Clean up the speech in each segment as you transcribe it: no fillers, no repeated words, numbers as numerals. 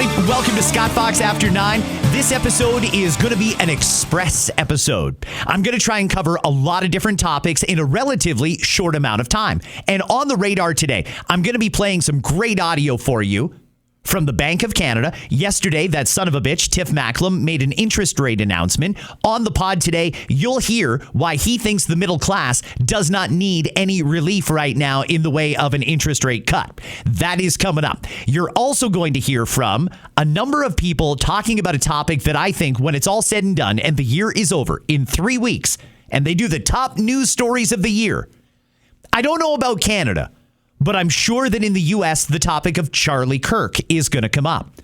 everybody. Welcome to Scott Fox After 9. This episode is going to be an express episode. I'm going to try and cover a lot of different topics in a relatively short amount of time. And on the radar today, I'm going to be playing some great audio for you from the Bank of Canada. Yesterday, that son of a bitch, Tiff Macklem, made an interest rate announcement. On the pod today, you'll hear why he thinks the middle class does not need any relief right now in the way of an interest rate cut. That is coming up. You're also going to hear from a number of people talking about a topic that I think when it's all said and done and the year is over in 3 weeks and they do the top news stories of the year. I don't know about Canada, but I'm sure that in the U.S., the topic of Charlie Kirk is going to come up.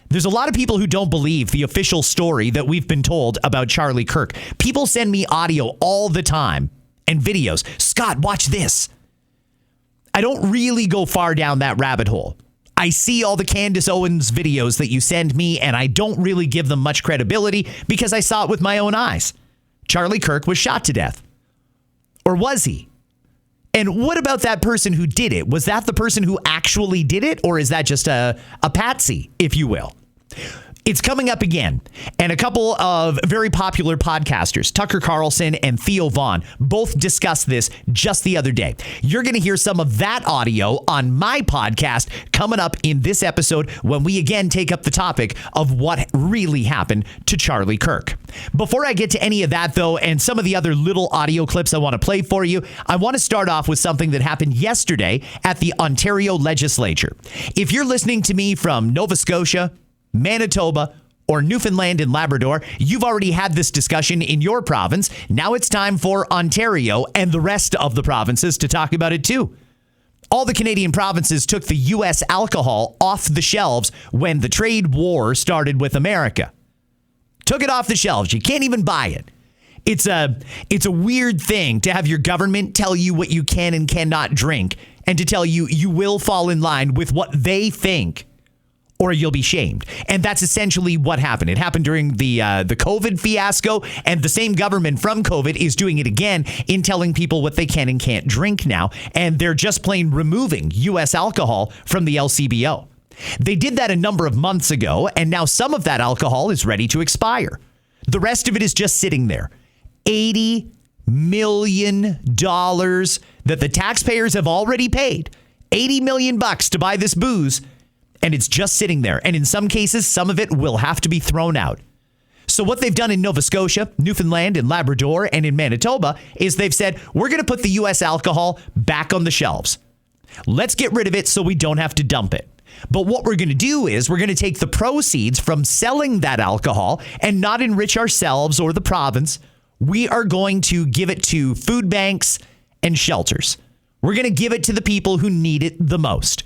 There's a lot of people who don't believe the official story that we've been told about Charlie Kirk. People send me audio all the time and videos. Scott, watch this. I don't really go far down that rabbit hole. I see all the Candace Owens videos that you send me, and I don't really give them much credibility because I saw it with my own eyes. Charlie Kirk was shot to death. Or was he? And what about that person who did it? Was that the person who actually did it? Or is that just a patsy, if you will? It's coming up again. And a couple of very popular podcasters, Tucker Carleson and Theo both discussed this just the other day. You're going to hear some of that audio on my podcast coming up in this episode when we again take up the topic of what really happened to Charlie Kirk. Before I get to any of that, though, and some of the other little audio clips I want to play for you, I want to start off with something that happened yesterday at the Ontario Legislature. If you're listening to me from Nova Scotia, Manitoba, or Newfoundland and Labrador, you've already had this discussion in your province. Now it's time for Ontario and the rest of the provinces to talk about it too. All the Canadian provinces took the U.S. alcohol off the shelves when the trade war started with America. Took it off the shelves. You can't even buy it. It's a weird thing to have your government tell you what you can and cannot drink and to tell you you will fall in line with what they think, or you'll be shamed. And that's essentially what happened. It happened during the COVID fiasco, and the same government from COVID is doing it again in telling people what they can and can't drink now. And they're just plain removing U.S. alcohol from the LCBO. They did that a number of months ago, and now some of that alcohol is ready to expire. The rest of it is just sitting there. $80 million that the taxpayers have already paid. $80 million to buy this booze. And it's just sitting there. And in some cases, some of it will have to be thrown out. So what they've done in Nova Scotia, Newfoundland and Labrador, and in Manitoba is they've said, we're going to put the U.S. alcohol back on the shelves. Let's get rid of it so we don't have to dump it. But what we're going to do is we're going to take the proceeds from selling that alcohol and not enrich ourselves or the province. We are going to give it to food banks and shelters. We're going to give it to the people who need it the most.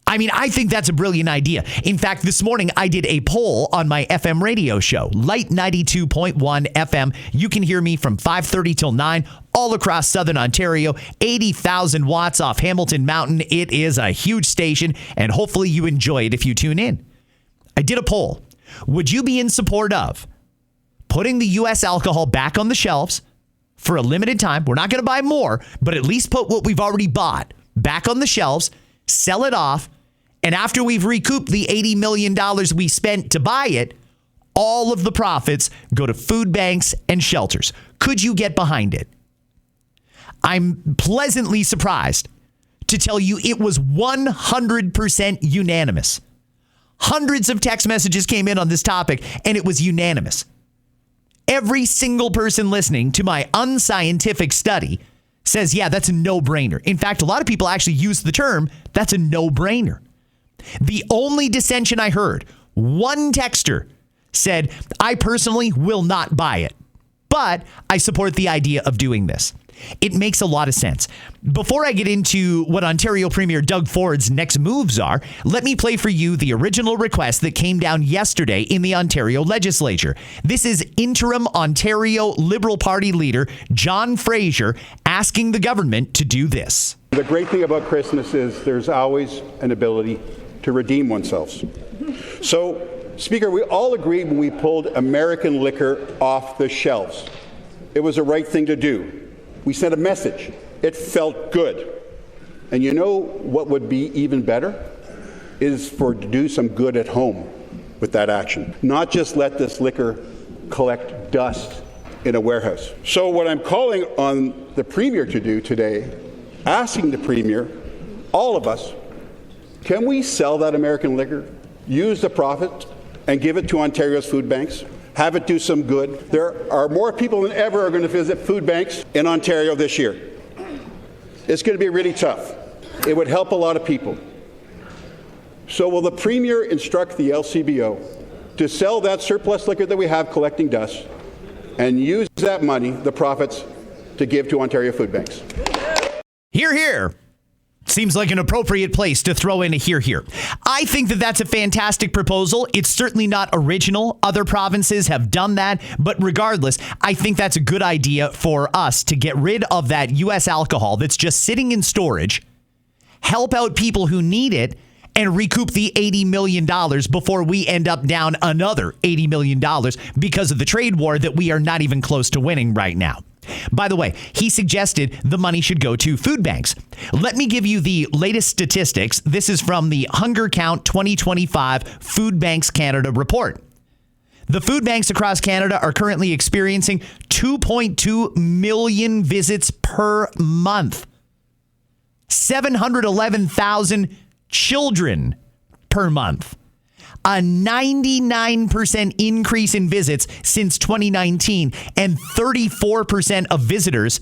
I mean, I think that's a brilliant idea. In fact, this morning I did a poll on my FM radio show, Light 92.1 FM. You can hear me from 5:30 till 9 all across Southern Ontario, 80,000 watts off Hamilton Mountain. It is a huge station, and hopefully you enjoy it if you tune in. I did a poll. Would you be in support of putting the U.S. alcohol back on the shelves for a limited time? We're not going to buy more, but at least put what we've already bought back on the shelves, sell it off, and after we've recouped the $80 million we spent to buy it, all of the profits go to food banks and shelters. Could you get behind it? I'm pleasantly surprised to tell you it was 100% unanimous. Hundreds of text messages came in on this topic, and it was unanimous. Every single person listening to my unscientific study says, yeah, that's a no-brainer. In fact, a lot of people actually use the term, that's a no-brainer. The only dissension I heard, one texter said, I personally will not buy it, but I support the idea of doing this. It makes a lot of sense. Before I get into what Ontario Premier Doug Ford's next moves are, let me play for you the original request that came down yesterday in the Ontario Legislature. This is interim Ontario Liberal Party leader John Fraser asking the government to do this. The great thing about Christmas is there's always an ability to redeem oneself. So, Speaker, we all agreed when we pulled American liquor off the shelves. It was the right thing to do. We sent a message. It felt good. And you know what would be even better? is to do some good at home with that action, not just let this liquor collect dust in a warehouse. So what I'm calling on the Premier to do today, asking the Premier, all of us, can we sell that American liquor, use the profit, and give it to Ontario's food banks? Have it do some good. There are more people than ever are going to visit food banks in Ontario this year. It's going to be really tough. It would help a lot of people. So will the Premier instruct the LCBO to sell that surplus liquor that we have collecting dust and use that money, the profits, to give to Ontario food banks? Hear, hear. Seems like an appropriate place to throw in a hear, hear. I think that that's a fantastic proposal. It's certainly not original. Other provinces have done that. But regardless, I think that's a good idea for us to get rid of that U.S. alcohol that's just sitting in storage, help out people who need it, and recoup the $80 million before we end up down another $80 million because of the trade war that we are not even close to winning right now. By the way, he suggested the money should go to food banks. Let me give you the latest statistics. This is from the Hunger Count 2025 Food Banks Canada report. The food banks across Canada are currently experiencing 2.2 million visits per month. 711,000 children per month. A 99% increase in visits since 2019, and 34% of visitors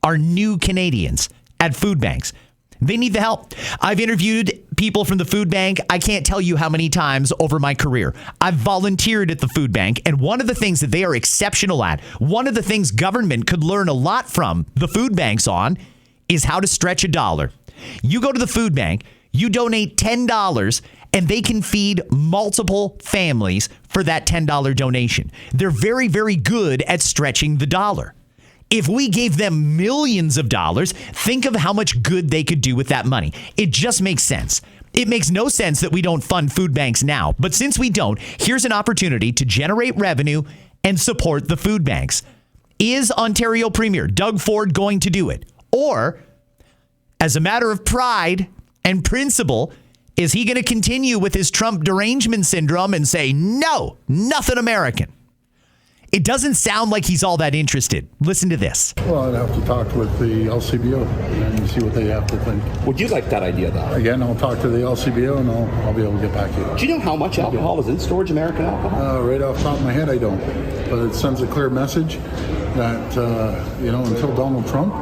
are new Canadians at food banks. They need the help. I've interviewed people from the food bank. I can't tell you how many times over my career. I've volunteered at the food bank, and one of the things that they are exceptional at, one of the things government could learn a lot from the food banks on, is how to stretch a dollar. You go to the food bank, you donate $10, and they can feed multiple families for that $10 donation. They're very, very good at stretching the dollar. If we gave them millions of dollars, think of how much good they could do with that money. It just makes sense. It makes no sense that we don't fund food banks now. But since we don't, here's an opportunity to generate revenue and support the food banks. Is Ontario Premier Doug Ford going to do it? Or, as a matter of pride and principle, is he going to continue with his Trump derangement syndrome and say, no, nothing American? It doesn't sound like he's all that interested. Listen to this. Well, I'd have to talk with the LCBO and see what they have to think. Would you like that idea, though? Again, I'll talk to the LCBO and I'll be able to get back to you. Do you know how much alcohol is in storage, American alcohol? Right off the top of my head, I don't. But it sends a clear message that, until Donald Trump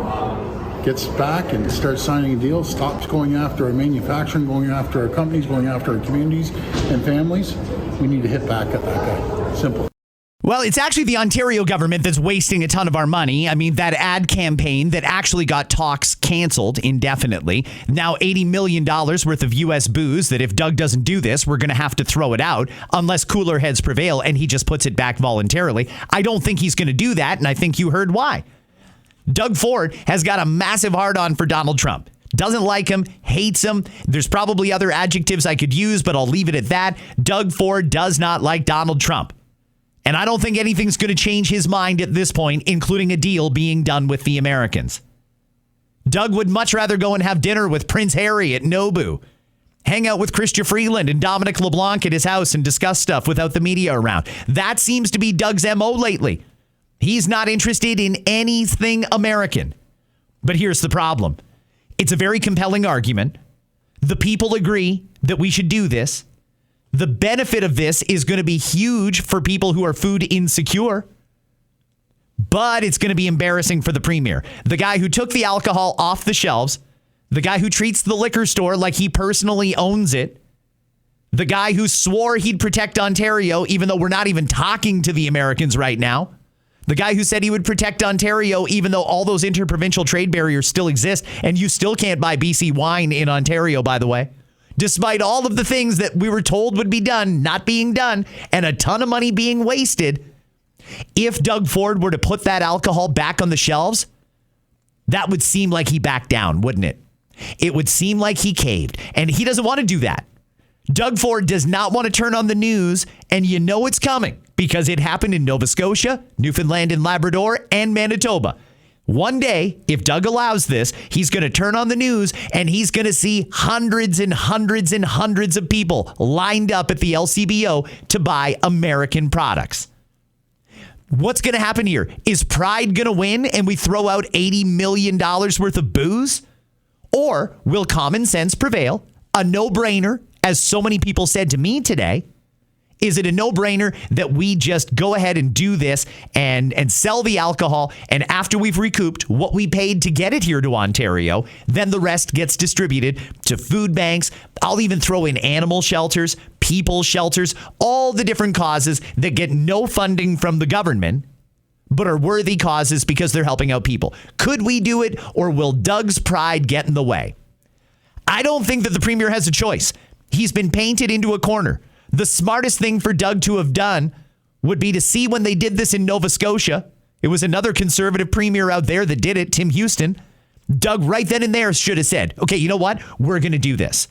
gets back and starts signing deals, stops going after our manufacturing, going after our companies, going after our communities and families, we need to hit back at that guy. Simple. Well, it's actually the Ontario government that's wasting a ton of our money. I mean, that ad campaign that actually got talks canceled indefinitely. Now $80 million worth of U.S. booze that if Doug doesn't do this, we're going to have to throw it out unless cooler heads prevail and he just puts it back voluntarily. I don't think he's going to do that, and I think you heard why. Doug Ford has got a massive hard-on for Donald Trump. Doesn't like him, hates him. There's probably other adjectives I could use, but I'll leave it at that. Doug Ford does not like Donald Trump. And I don't think anything's going to change his mind at this point, including a deal being done with the Americans. Doug would much rather go and have dinner with Prince Harry at Nobu, hang out with Chrystia Freeland and Dominic LeBlanc at his house and discuss stuff without the media around. That seems to be Doug's MO lately. He's not interested in anything American. But here's the problem. It's a very compelling argument. The people agree that we should do this. The benefit of this is going to be huge for people who are food insecure. But it's going to be embarrassing for the Premier. The guy who took the alcohol off the shelves. The guy who treats the liquor store like he personally owns it. The guy who swore he'd protect Ontario, even though we're not even talking to the Americans right now. The guy who said he would protect Ontario, even though all those interprovincial trade barriers still exist, and you still can't buy BC wine in Ontario, by the way. Despite all of the things that we were told would be done, not being done, and a ton of money being wasted, if Doug Ford were to put that alcohol back on the shelves, that would seem like he backed down, wouldn't it? It would seem like he caved, and he doesn't want to do that. Doug Ford does not want to turn on the news, and you know it's coming because it happened in Nova Scotia, Newfoundland and Labrador, and Manitoba. One day, if Doug allows this, he's going to turn on the news and he's going to see hundreds and hundreds and hundreds of people lined up at the LCBO to buy American products. What's going to happen here? Is pride going to win and we throw out $80 million worth of booze? Or will common sense prevail? A no-brainer, as so many people said to me today. Is it a no-brainer that we just go ahead and do this and sell the alcohol, and after we've recouped what we paid to get it here to Ontario, then the rest gets distributed to food banks? I'll even throw in animal shelters, people's shelters, all the different causes that get no funding from the government, but are worthy causes because they're helping out people. Could we do it, or will Doug's pride get in the way? I don't think that the premier has a choice. He's been painted into a corner. The smartest thing for Doug to have done would be to see when they did this in Nova Scotia. It was another conservative premier out there that did it, Tim Houston. Doug right then and there should have said, okay, you know what? We're going to do this.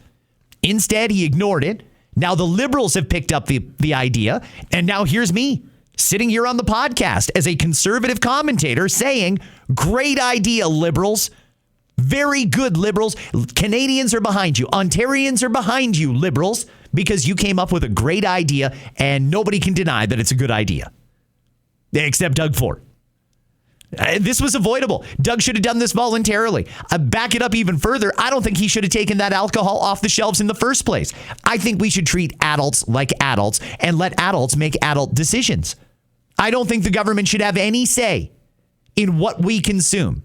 Instead, he ignored it. Now the Liberals have picked up the idea. And now here's me sitting here on the podcast as a conservative commentator saying, great idea, Liberals. Very good, Liberals. Canadians are behind you. Ontarians are behind you, Liberals, because you came up with a great idea and nobody can deny that it's a good idea. Except Doug Ford. This was avoidable. Doug should have done this voluntarily. Back it up even further. I don't think he should have taken that alcohol off the shelves in the first place. I think we should treat adults like adults and let adults make adult decisions. I don't think the government should have any say in what we consume.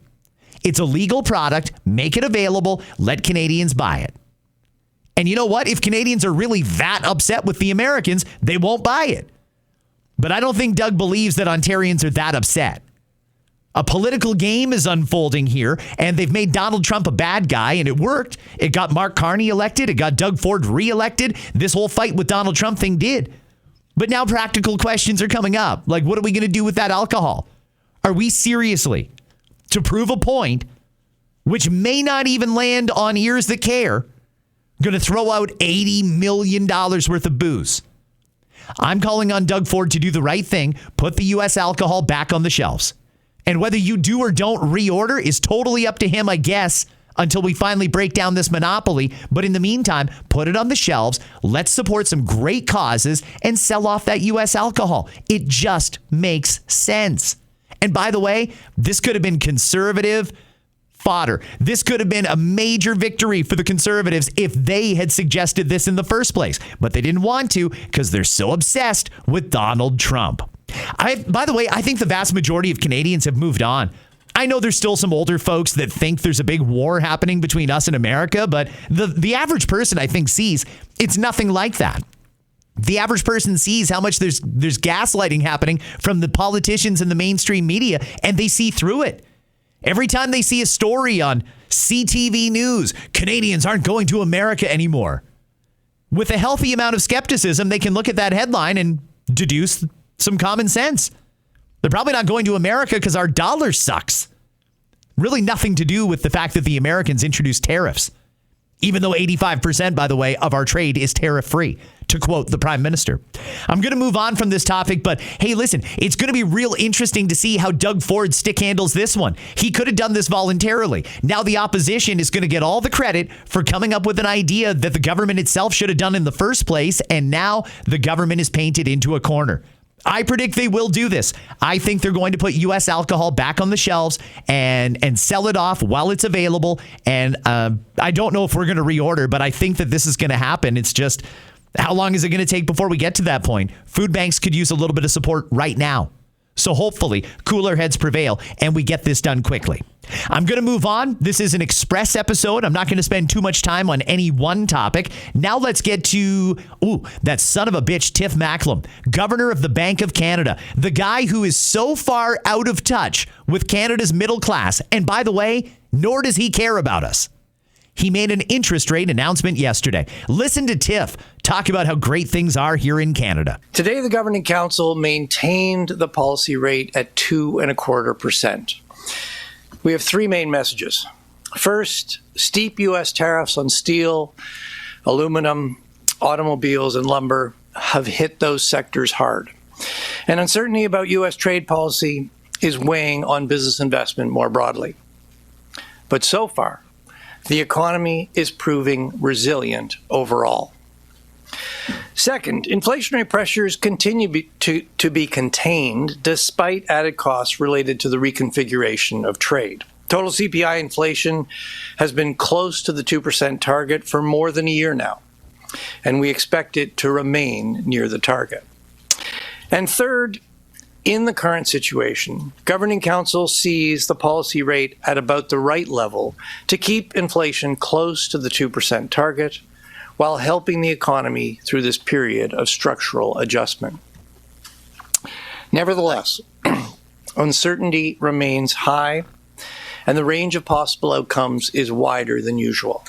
It's a legal product. Make it available. Let Canadians buy it. And you know what? If Canadians are really that upset with the Americans, they won't buy it. But I don't think Doug believes that Ontarians are that upset. A political game is unfolding here, and they've made Donald Trump a bad guy, and it worked. It got Mark Carney elected. It got Doug Ford reelected. This whole fight with Donald Trump thing did. But now practical questions are coming up. Like, what are we going to do with that alcohol? Are we seriously, to prove a point, which may not even land on ears that care, going to throw out $80 million worth of booze? I'm calling on Doug Ford to do the right thing, put the U.S. alcohol back on the shelves. And whether you do or don't reorder is totally up to him, I guess, until we finally break down this monopoly. But in the meantime, put it on the shelves. Let's support some great causes and sell off that U.S. alcohol. It just makes sense. And by the way, this could have been conservative fodder. This could have been a major victory for the Conservatives if they had suggested this in the first place. But they didn't want to because they're so obsessed with Donald Trump. By the way, I think the vast majority of Canadians have moved on. I know there's still some older folks that think there's a big war happening between us and America, but the average person, I think, sees it's nothing like that. The average person sees how much there's gaslighting happening from the politicians and the mainstream media, and they see through it. Every time they see a story on CTV News, Canadians aren't going to America anymore. With a healthy amount of skepticism, they can look at that headline and deduce some common sense. They're probably not going to America because our dollar sucks. Really nothing to do with the fact that the Americans introduced tariffs. Even though 85%, by the way, of our trade is tariff-free, to quote the Prime Minister. I'm going to move on from this topic, but hey, listen, it's going to be real interesting to see how Doug Ford stick handles this one. He could have done this voluntarily. Now the opposition is going to get all the credit for coming up with an idea that the government itself should have done in the first place, and now the government is painted into a corner. I predict they will do this. I think they're going to put U.S. alcohol back on the shelves and sell it off while it's available. And I don't know if we're going to reorder, but I think that this is going to happen. It's just, how long is it going to take before we get to that point? Food banks could use a little bit of support right now. So hopefully cooler heads prevail and we get this done quickly. I'm going to move on. This is an express episode. I'm not going to spend too much time on any one topic. Now let's get to, that son of a bitch, Tiff Macklem, governor of the Bank of Canada, the guy who is so far out of touch with Canada's middle class. And by the way, nor does he care about us. He made an interest rate announcement yesterday. Listen to Tiff talk about how great things are here in Canada. Today, the Governing Council maintained the policy rate at 2.25%. We have three main messages. First, steep U.S. tariffs on steel, aluminum, automobiles, and lumber have hit those sectors hard. And uncertainty about U.S. trade policy is weighing on business investment more broadly. But so far, the economy is proving resilient overall. Second, inflationary pressures continue to be contained despite added costs related to the reconfiguration of trade. Total CPI inflation has been close to the 2% target for more than a year now, and we expect it to remain near the target. And third, in the current situation, Governing Council sees the policy rate at about the right level to keep inflation close to the 2% target while helping the economy through this period of structural adjustment. Nevertheless, uncertainty remains high, and the range of possible outcomes is wider than usual.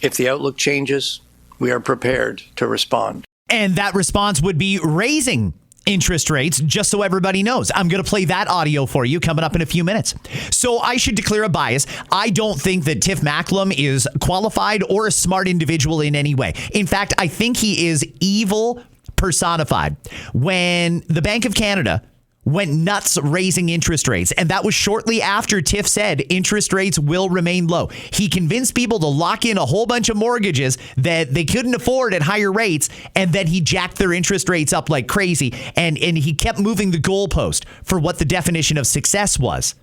If the outlook changes, we are prepared to respond. And that response would be raising interest rates, just so everybody knows. I'm going to play that audio for you coming up in a few minutes. So I should declare a bias. I don't think that Tiff Macklem is qualified or a smart individual in any way. In fact, I think he is evil personified. When the Bank of Canada went nuts raising interest rates, and that was shortly after Tiff said interest rates will remain low. He convinced people to lock in a whole bunch of mortgages that they couldn't afford at higher rates, and then he jacked their interest rates up like crazy, and he kept moving the goalpost for what the definition of success was.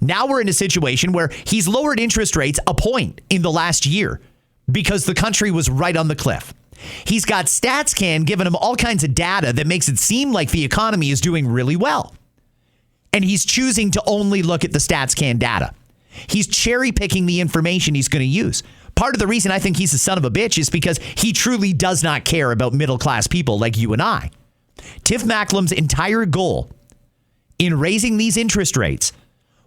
Now we're in a situation where he's lowered interest rates a point in the last year because the country was right on the cliff. He's got StatsCan giving him all kinds of data that makes it seem like the economy is doing really well. And he's choosing to only look at the StatsCan data. He's cherry picking the information he's going to use. Part of the reason I think he's a son of a bitch is because he truly does not care about middle class people like you and I. Tiff Macklem's entire goal in raising these interest rates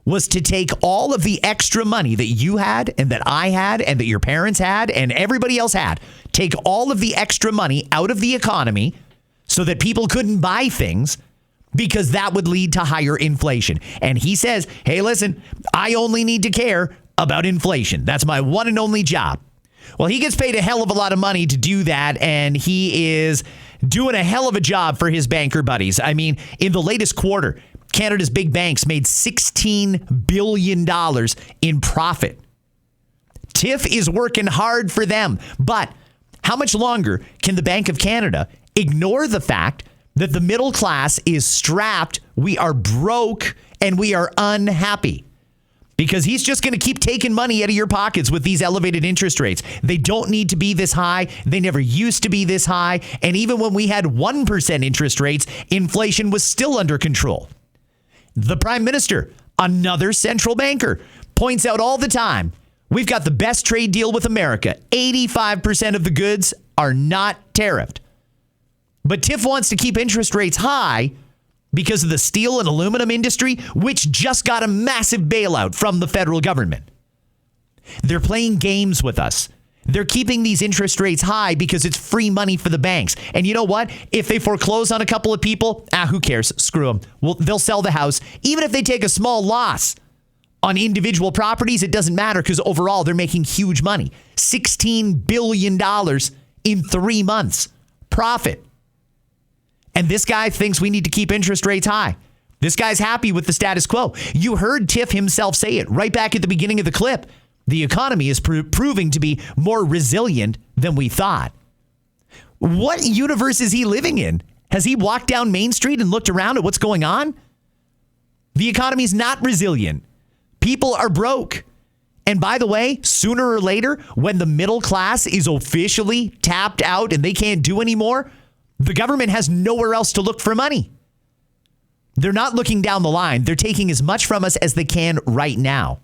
was to take all of the extra money that you had and that I had and that your parents had and everybody else had, take all of the extra money out of the economy so that people couldn't buy things because that would lead to higher inflation. And he says, hey, listen, I only need to care about inflation. That's my one and only job. Well, he gets paid a hell of a lot of money to do that, and he is doing a hell of a job for his banker buddies. I mean, in the latest quarter, Canada's big banks made $16 billion in profit. Tiff is working hard for them. But how much longer can the Bank of Canada ignore the fact that the middle class is strapped, we are broke, and we are unhappy? Because he's just going to keep taking money out of your pockets with these elevated interest rates. They don't need to be this high. They never used to be this high. And even when we had 1% interest rates, inflation was still under control. The Prime Minister, another central banker, points out all the time, we've got the best trade deal with America. 85% of the goods are not tariffed. But Tiff wants to keep interest rates high because of the steel and aluminum industry, which just got a massive bailout from the federal government. They're playing games with us. They're keeping these interest rates high because it's free money for the banks. And you know what? If they foreclose on a couple of people, who cares? Screw them. Well, they'll sell the house. Even if they take a small loss on individual properties, it doesn't matter because overall they're making huge money. $16 billion in 3 months. Profit. And this guy thinks we need to keep interest rates high. This guy's happy with the status quo. You heard Tiff himself say it right back at the beginning of the clip. The economy is proving to be more resilient than we thought. What universe is he living in? Has he walked down Main Street and looked around at what's going on? The economy is not resilient. People are broke. And by the way, sooner or later, when the middle class is officially tapped out and they can't do anymore, the government has nowhere else to look for money. They're not looking down the line. They're taking as much from us as they can right now.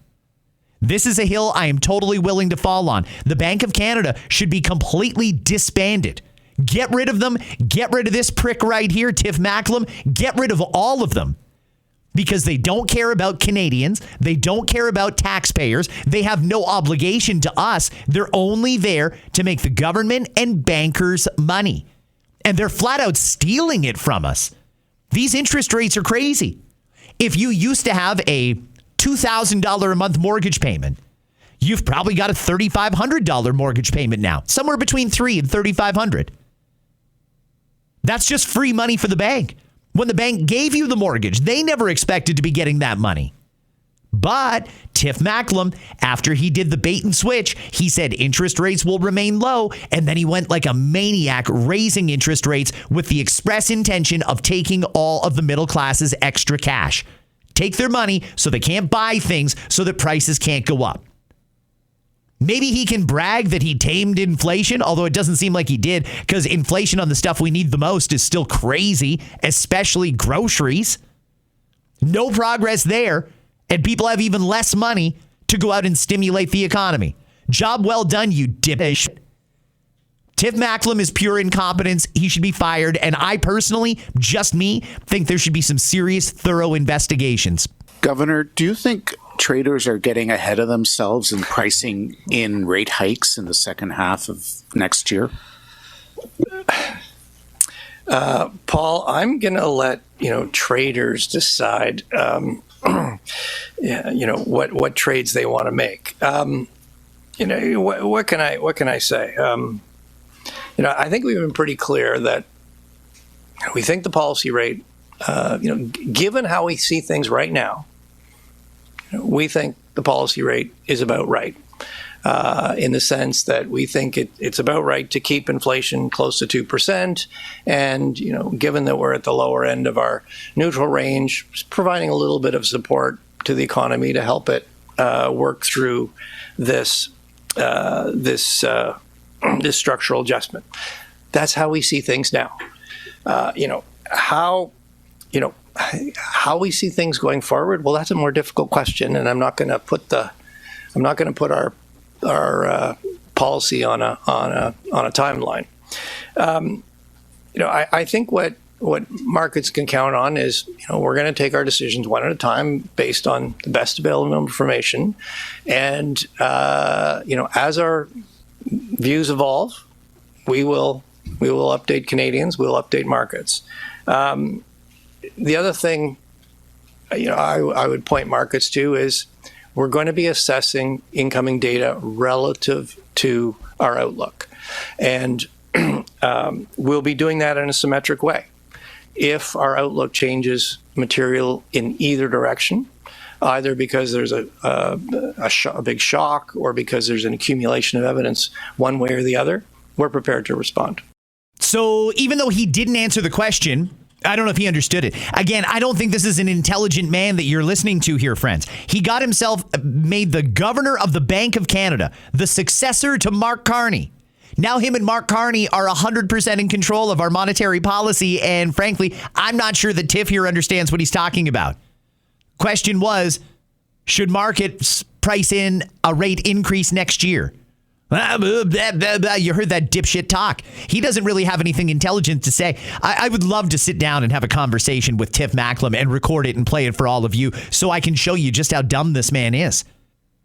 This is a hill I am totally willing to fall on. The Bank of Canada should be completely disbanded. Get rid of them. Get rid of this prick right here, Tiff Macklem. Get rid of all of them because they don't care about Canadians. They don't care about taxpayers. They have no obligation to us. They're only there to make the government and bankers money. And they're flat out stealing it from us. These interest rates are crazy. If you used to have a $2,000 a month mortgage payment, you've probably got a $3,500 mortgage payment now, somewhere between $3,000 and $3,500. That's just free money for the bank. When the bank gave you the mortgage, they never expected to be getting that money. But Tiff Macklem, after he did the bait and switch, he said interest rates will remain low. And then he went like a maniac raising interest rates with the express intention of taking all of the middle class's extra cash. Take their money so they can't buy things so that prices can't go up. Maybe he can brag that he tamed inflation, although it doesn't seem like he did, because inflation on the stuff we need the most is still crazy, especially groceries. No progress there. And people have even less money to go out and stimulate the economy. Job well done, you dippish. Tiff Macklem is pure incompetence. He should be fired. And I personally, just me, think there should be some serious, thorough investigations. Governor, do you think traders are getting ahead of themselves in pricing in rate hikes in the second half of next year? Paul, I'm going to let traders decide what trades they want to make. What can I say? I think we've been pretty clear that we think the policy rate, given how we see things right now, we think the policy rate is about right. In the sense that we think it's about right to keep inflation close to 2%. And, given that we're at the lower end of our neutral range, providing a little bit of support to the economy to help it work through this structural adjustment. That's how we see things now. How we see things going forward, well, that's a more difficult question. And I'm not going to put our policy on a timeline. I think what markets can count on is, we're going to take our decisions one at a time based on the best available information. And, as our views evolve, we will update Canadians, we'll update markets. The other thing, I would point markets to is, we're going to be assessing incoming data relative to our outlook. And we'll be doing that in a symmetric way. If our outlook changes material in either direction, either because there's a big shock or because there's an accumulation of evidence one way or the other, we're prepared to respond. So even though he didn't answer the question, I don't know if he understood it. Again, I don't think this is an intelligent man that you're listening to here, friends. He got himself made the governor of the Bank of Canada, the successor to Mark Carney. Now him and Mark Carney are 100% in control of our monetary policy. And frankly, I'm not sure that Tiff here understands what he's talking about. Question was, should markets price in a rate increase next year? You heard that dipshit talk. He doesn't really have anything intelligent to say. I would love to sit down and have a conversation with Tiff Macklem and record it and play it for all of you so I can show you just how dumb this man is.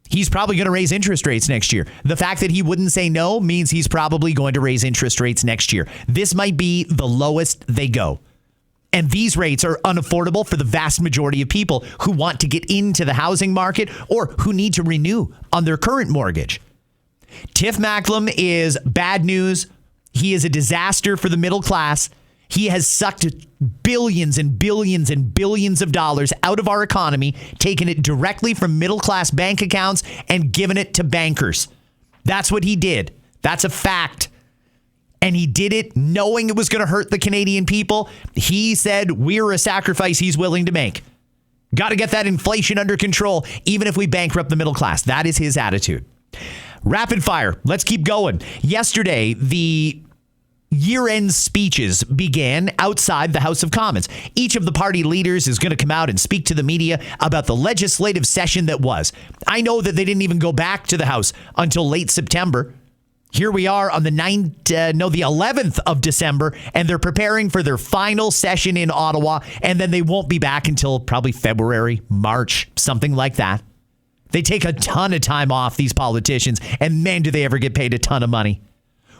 He's probably going to raise interest rates next year. The fact that he wouldn't say no means he's probably going to raise interest rates next year. This might be the lowest they go. And these rates are unaffordable for the vast majority of people who want to get into the housing market or who need to renew on their current mortgage. Tiff Macklem is bad news. He is a disaster for the middle class. He has sucked billions and billions and billions of dollars out of our economy, taken it directly from middle class bank accounts and given it to bankers. That's what he did. That's a fact. And he did it knowing it was going to hurt the Canadian people. He said we're a sacrifice he's willing to make. Got to get that inflation under control, even if we bankrupt the middle class. That is his attitude. Rapid fire. Let's keep going. Yesterday, the year-end speeches began outside the House of Commons. Each of the party leaders is going to come out and speak to the media about the legislative session that was. I know that they didn't even go back to the House until late September. Here we are on the 11th of December, and they're preparing for their final session in Ottawa, and then they won't be back until probably February, March, something like that. They take a ton of time off, these politicians, and man, do they ever get paid a ton of money.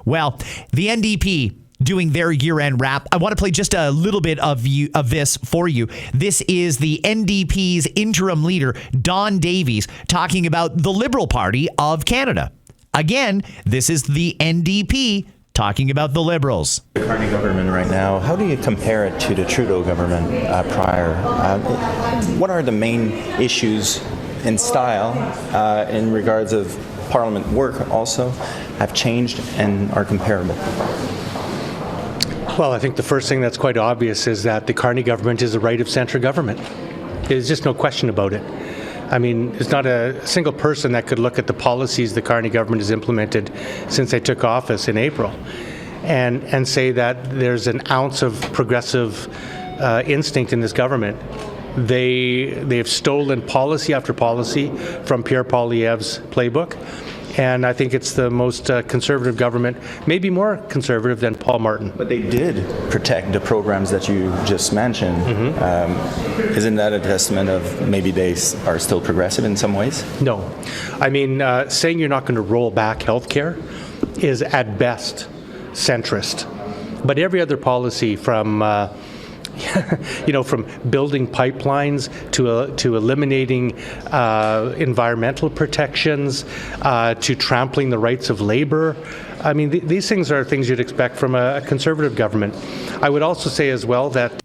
Well, the NDP doing their year-end wrap. I want to play just a little bit of this for you. This is the NDP's interim leader, Don Davies, talking about the Liberal Party of Canada. Again, this is the NDP talking about the Liberals. The Carney government right now, how do you compare it to the Trudeau government prior? What are the main issues in style in regards of Parliament work also have changed and are comparable? Well, I think the first thing that's quite obvious is that the Carney government is a right-of-centre government. There's just no question about it. I mean, there's not a single person that could look at the policies the Carney government has implemented since they took office in April and say that there's an ounce of progressive instinct in this government. They've stolen policy after policy from Pierre Poilievre's playbook, and I think it's the most conservative government, maybe more conservative than Paul Martin. But they did protect the programs that you just mentioned. Isn't that a testament of maybe they are still progressive in some ways? No. I mean, saying you're not going to roll back healthcare is at best centrist. But every other policy from from building pipelines to eliminating environmental protections to trampling the rights of labor. I mean, these things are things you'd expect from a conservative government. I would also say as well that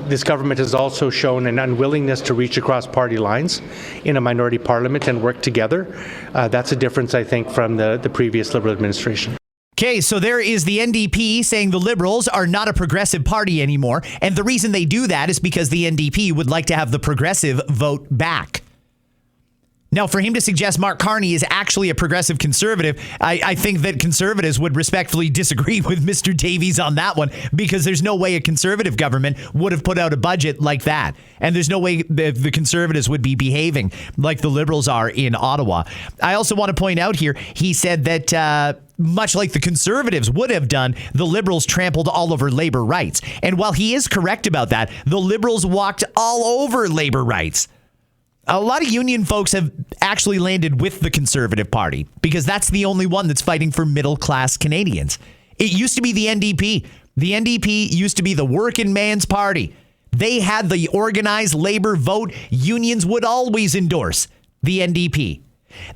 this government has also shown an unwillingness to reach across party lines in a minority parliament and work together. That's a difference, I think, from the previous Liberal administration. Okay, so there is the NDP saying the Liberals are not a progressive party anymore. And the reason they do that is because the NDP would like to have the progressive vote back. Now, for him to suggest Mark Carney is actually a progressive conservative, I think that conservatives would respectfully disagree with Mr. Davies on that one, because there's no way a conservative government would have put out a budget like that. And there's no way the conservatives would be behaving like the Liberals are in Ottawa. I also want to point out here, he said that much like the conservatives would have done, the Liberals trampled all over labor rights. And while he is correct about that, the Liberals walked all over labor rights. A lot of union folks have actually landed with the Conservative Party because that's the only one that's fighting for middle-class Canadians. It used to be the NDP. The NDP used to be the working man's party. They had the organized labor vote. Unions would always endorse the NDP.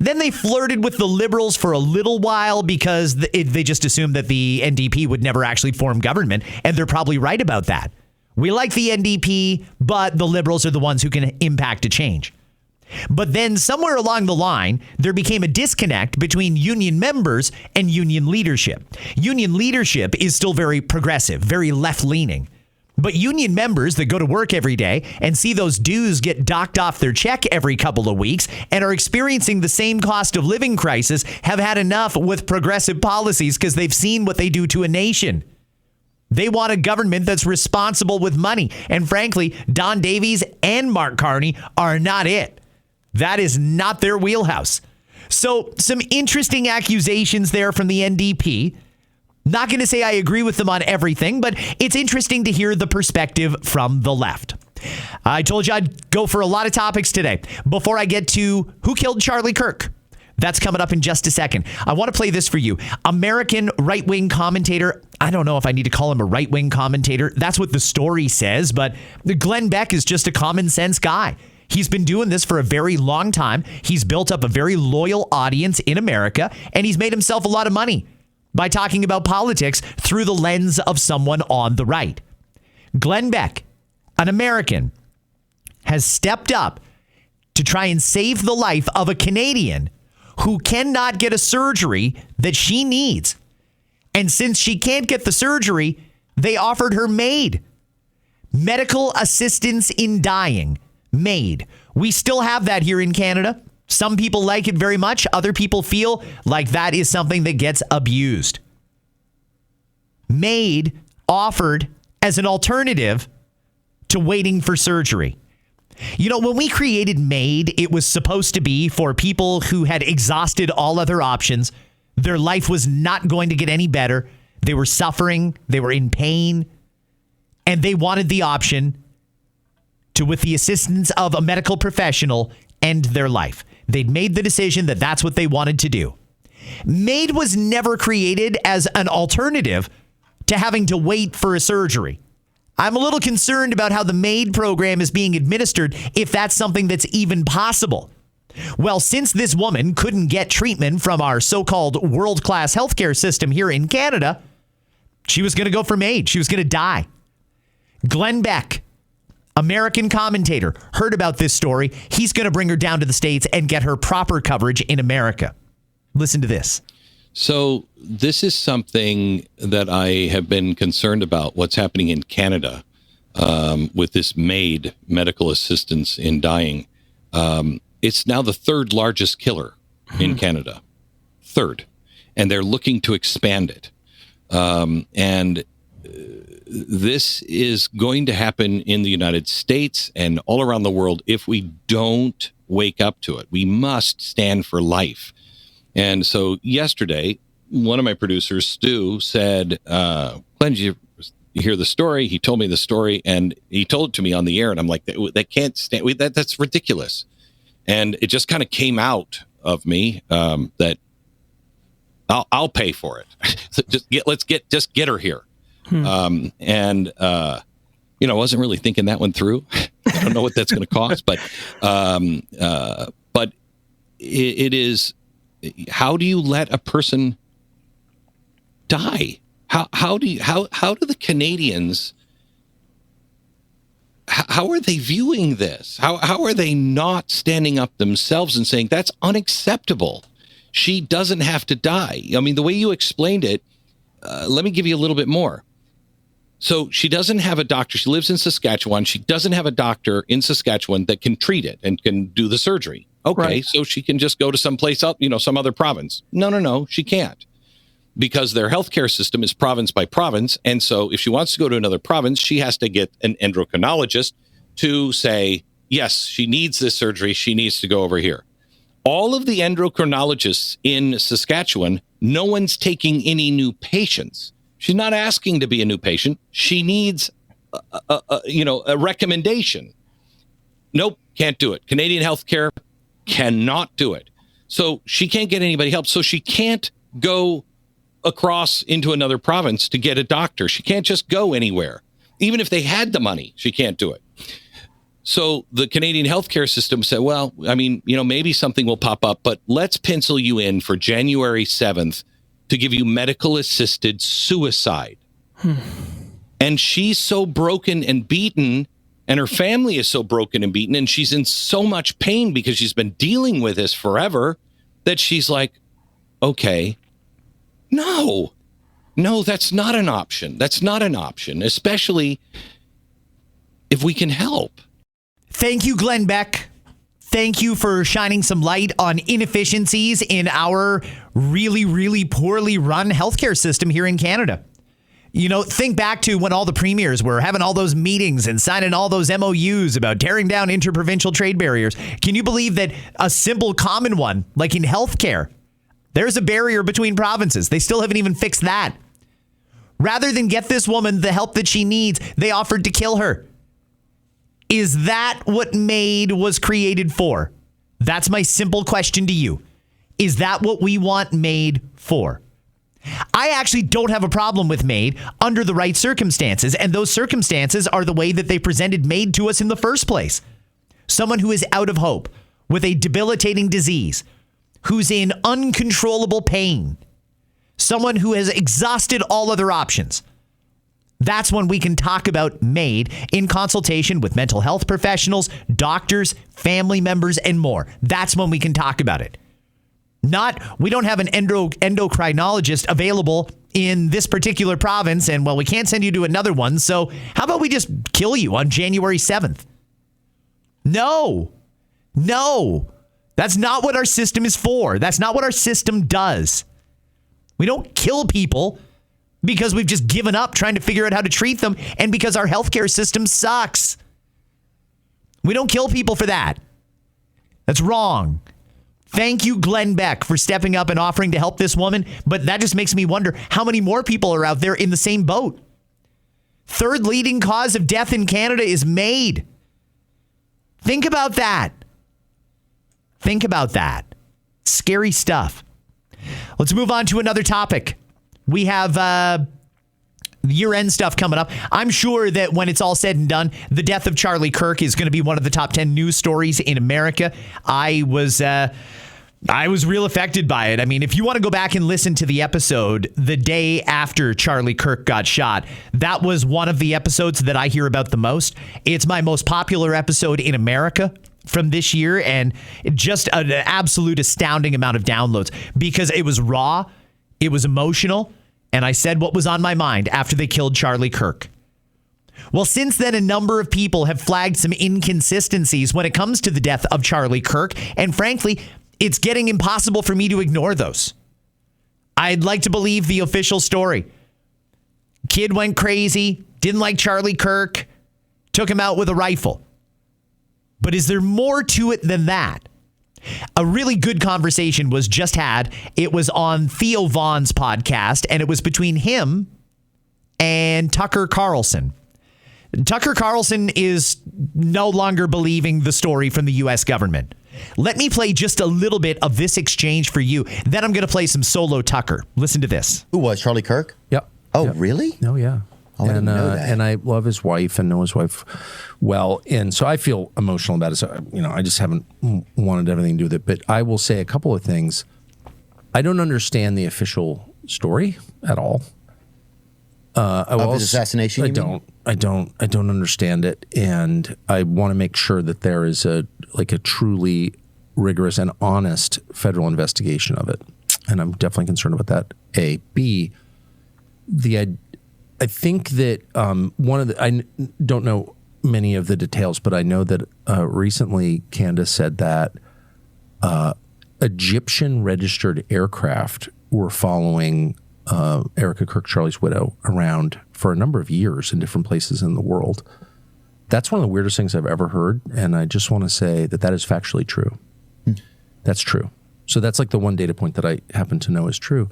Then they flirted with the Liberals for a little while because they just assumed that the NDP would never actually form government, and they're probably right about that. We like the NDP, but the Liberals are the ones who can impact a change. But then somewhere along the line, there became a disconnect between union members and union leadership. Union leadership is still very progressive, very left-leaning. But union members that go to work every day and see those dues get docked off their check every couple of weeks and are experiencing the same cost of living crisis have had enough with progressive policies because they've seen what they do to a nation. They want a government that's responsible with money. And frankly, Don Davies and Mark Carney are not it. That is not their wheelhouse. So some interesting accusations there from the NDP. Not going to say I agree with them on everything, but it's interesting to hear the perspective from the left. I told you I'd go for a lot of topics today. Before I get to who killed Charlie Kirk, that's coming up in just a second. I want to play this for you. American right-wing commentator. I don't know if I need to call him a right-wing commentator. That's what the story says, but Glenn Beck is just a common sense guy. He's been doing this for a very long time. He's built up a very loyal audience in America, and he's made himself a lot of money by talking about politics through the lens of someone on the right. Glenn Beck, an American, has stepped up to try and save the life of a Canadian who cannot get a surgery that she needs. And since she can't get the surgery, they offered her MAID, medical assistance in dying. MAID. We still have that here in Canada. Some people like it very much. Other people feel like that is something that gets abused. MAID offered as an alternative to waiting for surgery. You know, when we created MAID, it was supposed to be for people who had exhausted all other options. Their life was not going to get any better. They were suffering. They were in pain. And they wanted the option to, with the assistance of a medical professional, end their life. They'd made the decision that that's what they wanted to do. MAID was never created as an alternative to having to wait for a surgery. I'm a little concerned about how the MAID program is being administered, if that's something that's even possible. Well, since this woman couldn't get treatment from our so-called world-class healthcare system here in Canada, she was going to go for MAID. She was going to die. Glenn Beck, American commentator, heard about this story. He's going to bring her down to the States and get her proper coverage in America. Listen to this. So this is something that I have been concerned about, what's happening in Canada with this MAID, medical assistance in dying. It's now the third largest killer in Canada. Third. And they're looking to expand it. This is going to happen in the United States and all around the world if we don't wake up to it. We must stand for life. And so yesterday, one of my producers, Stu, said, Glenn, did you hear the story? He told me the story, and he told it to me on the air, and I'm like, that can't stand. That's ridiculous. And it just kind of came out of me that I'll pay for it. So let's get her here. I wasn't really thinking that one through. I don't know what that's going to cost, but it is. How do you let a person die? How do the Canadians? How are they viewing this? How are they not standing up themselves and saying that's unacceptable? She doesn't have to die. I mean, the way you explained it. Let me give you a little bit more. So she doesn't have a doctor. She lives in Saskatchewan. She doesn't have a doctor in Saskatchewan that can treat it and can do the surgery. Okay, right. So she can just go to someplace else, some other province. No, she can't. Because their healthcare system is province by province. And so if she wants to go to another province, she has to get an endocrinologist to say, yes, she needs this surgery. She needs to go over here. All of the endocrinologists in Saskatchewan, no one's taking any new patients. She's not asking to be a new patient. She needs a recommendation. Nope, can't do it. Canadian healthcare cannot do it. So she can't get anybody help. So she can't go across into another province to get a doctor. She can't just go anywhere. Even if they had the money, she can't do it. So the Canadian healthcare system said, well, I mean, maybe something will pop up, but let's pencil you in for January 7th to give you medical assisted suicide. And she's so broken and beaten, and her family is so broken and beaten, and she's in so much pain because she's been dealing with this forever, that she's like, okay, no, that's not an option. That's not an option, especially if we can help. Thank you, Glenn Beck. Thank you for shining some light on inefficiencies in our really, really poorly run healthcare system here in Canada. Think back to when all the premiers were having all those meetings and signing all those MOUs about tearing down interprovincial trade barriers. Can you believe that a simple common one, like in healthcare, there's a barrier between provinces? They still haven't even fixed that. Rather than get this woman the help that she needs, they offered to kill her. Is that what MAID was created for? That's my simple question to you. Is that what we want MAID for? I actually don't have a problem with MAID under the right circumstances, and those circumstances are the way that they presented MAID to us in the first place. Someone who is out of hope, with a debilitating disease, who's in uncontrollable pain, someone who has exhausted all other options. That's when we can talk about MAID in consultation with mental health professionals, doctors, family members, and more. That's when we can talk about it. We don't have an endocrinologist available in this particular province, and we can't send you to another one, so how about we just kill you on January 7th? No. That's not what our system is for. That's not what our system does. We don't kill people because we've just given up trying to figure out how to treat them, and because our healthcare system sucks. We don't kill people for that. That's wrong. Thank you, Glenn Beck, for stepping up and offering to help this woman, but that just makes me wonder how many more people are out there in the same boat. Third leading cause of death in Canada is MAID. Think about that. Scary stuff. Let's move on to another topic. We have year-end stuff coming up. I'm sure that when it's all said and done, the death of Charlie Kirk is going to be one of the top 10 news stories in America. I was real affected by it. I mean, if you want to go back and listen to the episode the day after Charlie Kirk got shot, that was one of the episodes that I hear about the most. It's my most popular episode in America from this year, and just an absolute astounding amount of downloads because it was raw, it was emotional, and I said what was on my mind after they killed Charlie Kirk. Well, since then, a number of people have flagged some inconsistencies when it comes to the death of Charlie Kirk, and frankly, it's getting impossible for me to ignore those. I'd like to believe the official story. Kid went crazy, didn't like Charlie Kirk, took him out with a rifle. But is there more to it than that? A really good conversation was just had. It was on Theo Vaughn's podcast, and it was between him and Tucker Carlson. Tucker Carlson is no longer believing the story from the U.S. government. Let me play just a little bit of this exchange for you. Then I'm going to play some solo Tucker. Listen to this. Who was Charlie Kirk? Yep. Oh, yep. really? Oh, yeah. Oh, I didn't know that. And I love his wife and know his wife well. And so I feel emotional about it. So, I just haven't wanted everything to do with it. But I will say a couple of things. I don't understand the official story at all. Of his assassination? I don't understand it. And I want to make sure that there is a truly rigorous and honest federal investigation of it. And I'm definitely concerned about that. A. B, I think that I don't know many of the details, but I know that recently Candace said that Egyptian registered aircraft were following Erica Kirk, Charlie's widow, around for a number of years in different places in the world. That's one of the weirdest things I've ever heard, and I just want to say that is factually true. That's true. So that's like the one data point that I happen to know is true.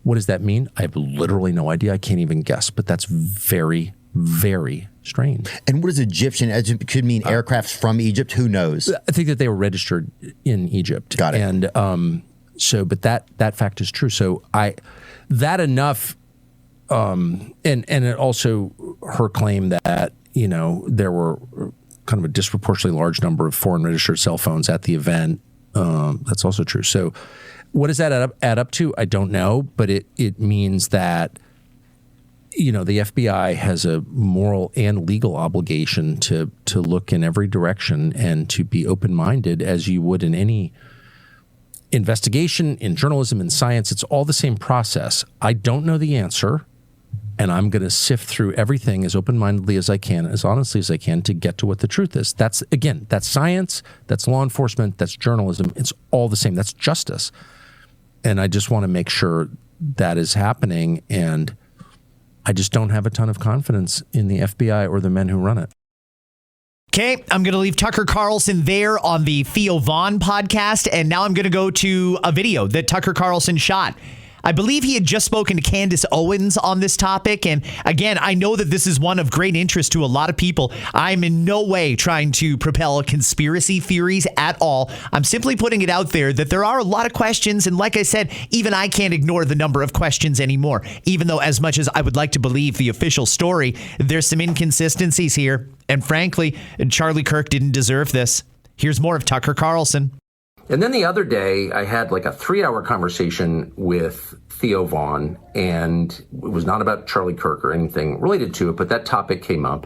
What does that mean? I have literally no idea. I can't even guess, but that's very, very strange. And what is Egyptian? It could mean aircrafts from Egypt. Who knows? I think that they were registered in Egypt. Got it. And but that fact is true. So and it also her claim that there were kind of a disproportionately large number of foreign registered cell phones at the event. That's also true. So what does that add up to? I don't know, but it means that the FBI has a moral and legal obligation to look in every direction and to be open-minded as you would in any investigation, in journalism, in science. It's all the same process. I don't know the answer, and I'm going to sift through everything as open-mindedly as I can, as honestly as I can, to get to what the truth is. That's science, that's law enforcement, that's journalism. It's all the same. That's justice. And I just want to make sure that is happening, and I just don't have a ton of confidence in the FBI or the men who run it. Okay, I'm going to leave Tucker Carlson there on the Theo Vaughn podcast, and now I'm going to go to a video that Tucker Carlson shot. I believe he had just spoken to Candace Owens on this topic. And again, I know that this is one of great interest to a lot of people. I'm in no way trying to propel conspiracy theories at all. I'm simply putting it out there that there are a lot of questions. And like I said, even I can't ignore the number of questions anymore, even though as much as I would like to believe the official story, there's some inconsistencies here. And frankly, Charlie Kirk didn't deserve this. Here's more of Tucker Carlson. And then the other day, I had like a 3-hour conversation with Theo Vaughn, and it was not about Charlie Kirk or anything related to it, but that topic came up.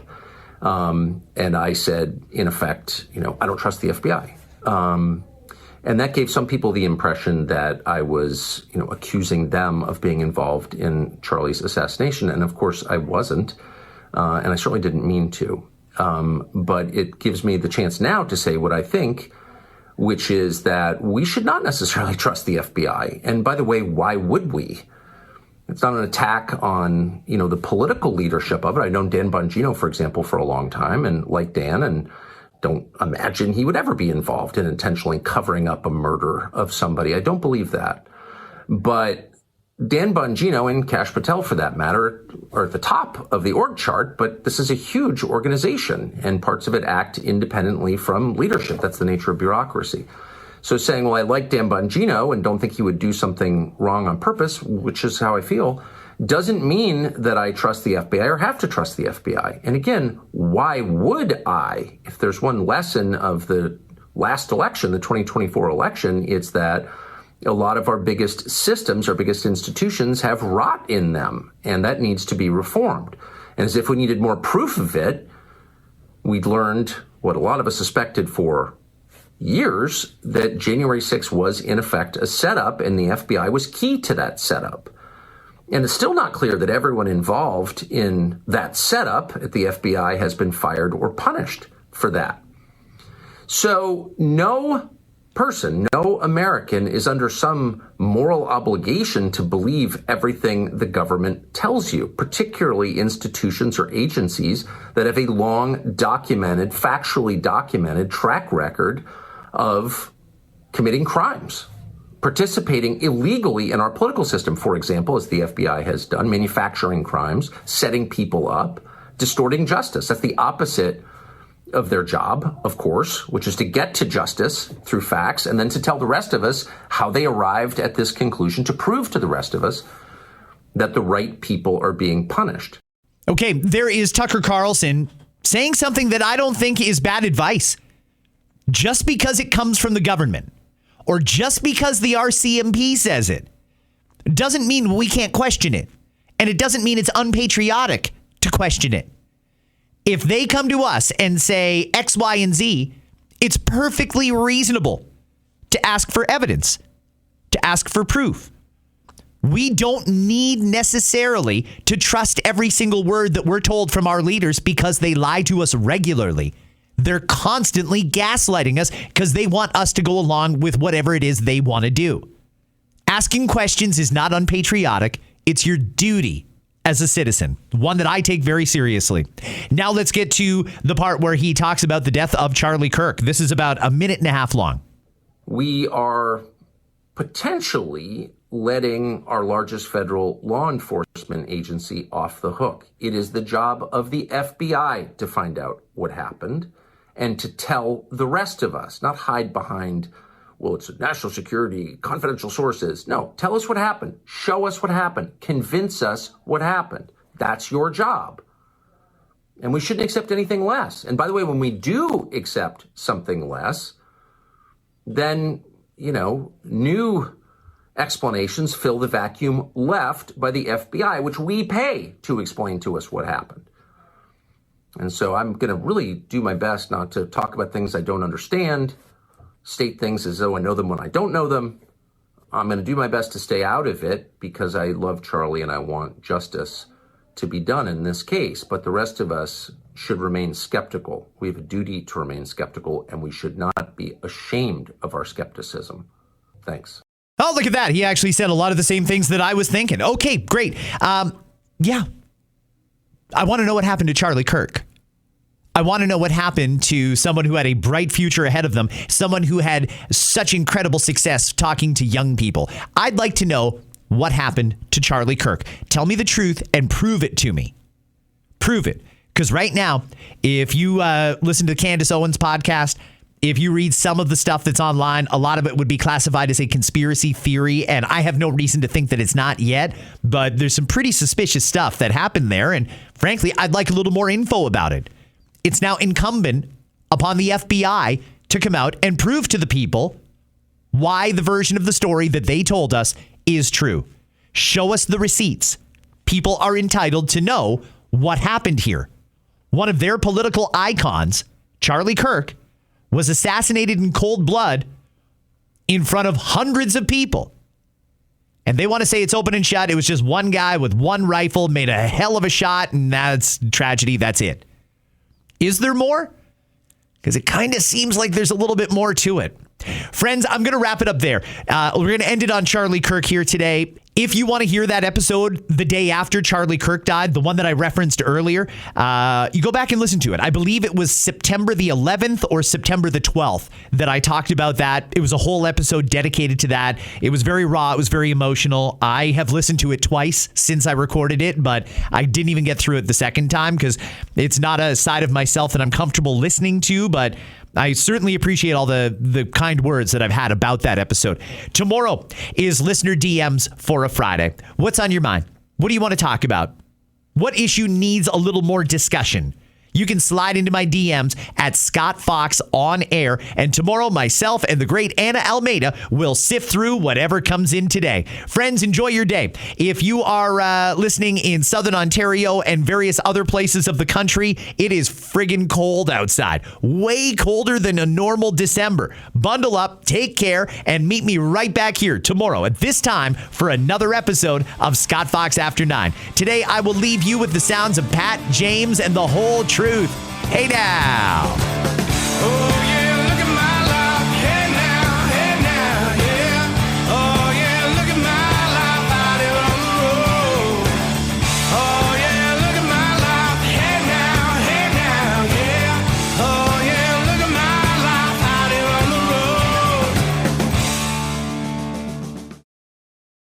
And I said, in effect, I don't trust the FBI. And that gave some people the impression that I was, accusing them of being involved in Charlie's assassination. And of course, I wasn't. And I certainly didn't mean to. But it gives me the chance now to say what I think, which is that we should not necessarily trust the FBI. And by the way, why would we? It's not an attack on, the political leadership of it. I've known Dan Bongino, for example, for a long time, and like Dan, and don't imagine he would ever be involved in intentionally covering up a murder of somebody. I don't believe that. But Dan Bongino and Kash Patel, for that matter, are at the top of the org chart, but this is a huge organization, and parts of it act independently from leadership. That's the nature of bureaucracy. So saying, well, I like Dan Bongino and don't think he would do something wrong on purpose, which is how I feel, doesn't mean that I trust the FBI or have to trust the FBI. And again, why would I? If there's one lesson of the last election, the 2024 election, it's that a lot of our biggest systems, our biggest institutions have rot in them, and that needs to be reformed. And as if we needed more proof of it, we'd learned what a lot of us suspected for years, that January 6th was in effect a setup, and the FBI was key to that setup. And it's still not clear that everyone involved in that setup at the FBI has been fired or punished for that. So no person, no American is under some moral obligation to believe everything the government tells you, particularly institutions or agencies that have a long documented, factually documented track record of committing crimes, participating illegally in our political system, for example, as the FBI has done, manufacturing crimes, setting people up, distorting justice. That's the opposite of their job, of course, which is to get to justice through facts and then to tell the rest of us how they arrived at this conclusion, to prove to the rest of us that the right people are being punished. Okay, there is Tucker Carlson saying something that I don't think is bad advice. Just because it comes from the government or just because the RCMP says it doesn't mean we can't question it. And it doesn't mean it's unpatriotic to question it. If they come to us and say X, Y, and Z, it's perfectly reasonable to ask for evidence, to ask for proof. We don't need necessarily to trust every single word that we're told from our leaders because they lie to us regularly. They're constantly gaslighting us because they want us to go along with whatever it is they want to do. Asking questions is not unpatriotic. It's your duty as a citizen, one that I take very seriously. Now let's get to the part where he talks about the death of Charlie Kirk. This is about a minute and a half long. We are potentially letting our largest federal law enforcement agency off the hook. It is the job of the FBI to find out what happened and to tell the rest of us, not hide behind, well, it's national security, confidential sources. No, tell us what happened. Show us what happened. Convince us what happened. That's your job. And we shouldn't accept anything less. And by the way, when we do accept something less, then, new explanations fill the vacuum left by the FBI, which we pay to explain to us what happened. And so I'm going to really do my best not to talk about things I don't understand, state things as though I know them when I don't know them. I'm going to do my best to stay out of it because I love Charlie and I want justice to be done in this case. But the rest of us should remain skeptical. We have a duty to remain skeptical, and we should not be ashamed of our skepticism. Thanks. Oh, look at that. He actually said a lot of the same things that I was thinking. Okay, great. Yeah. I want to know what happened to Charlie Kirk. I want to know what happened to someone who had a bright future ahead of them, someone who had such incredible success talking to young people. I'd like to know what happened to Charlie Kirk. Tell me the truth and prove it to me. Prove it. Because right now, if you listen to the Candace Owens podcast, if you read some of the stuff that's online, a lot of it would be classified as a conspiracy theory, and I have no reason to think that it's not yet, but there's some pretty suspicious stuff that happened there, and frankly, I'd like a little more info about it. It's now incumbent upon the FBI to come out and prove to the people why the version of the story that they told us is true. Show us the receipts. People are entitled to know what happened here. One of their political icons, Charlie Kirk, was assassinated in cold blood in front of hundreds of people. And they want to say it's open and shut. It was just one guy with one rifle, made a hell of a shot, and that's tragedy. That's it. Is there more? Because it kind of seems like there's a little bit more to it. Friends, I'm going to wrap it up there. We're going to end it on Charlie Kirk here today. If you want to hear that episode the day after Charlie Kirk died, the one that I referenced earlier, you go back and listen to it. I believe it was September the 11th or September the 12th that I talked about that. It was a whole episode dedicated to that. It was very raw. It was very emotional. I have listened to it twice since I recorded it, but I didn't even get through it the second time because it's not a side of myself that I'm comfortable listening to, but I certainly appreciate all the kind words that I've had about that episode. Tomorrow is Listener DMs for a Friday. What's on your mind? What do you want to talk about? What issue needs a little more discussion? You can slide into my DMs at Scott Fox on air. And tomorrow, myself and the great Anna Almeida will sift through whatever comes in today. Friends, enjoy your day. If you are listening in Southern Ontario and various other places of the country, it is friggin' cold outside. Way colder than a normal December. Bundle up, take care, and meet me right back here tomorrow at this time for another episode of Scott Fox After 9. Today, I will leave you with the sounds of Pat, James, and the whole truth. Hey now.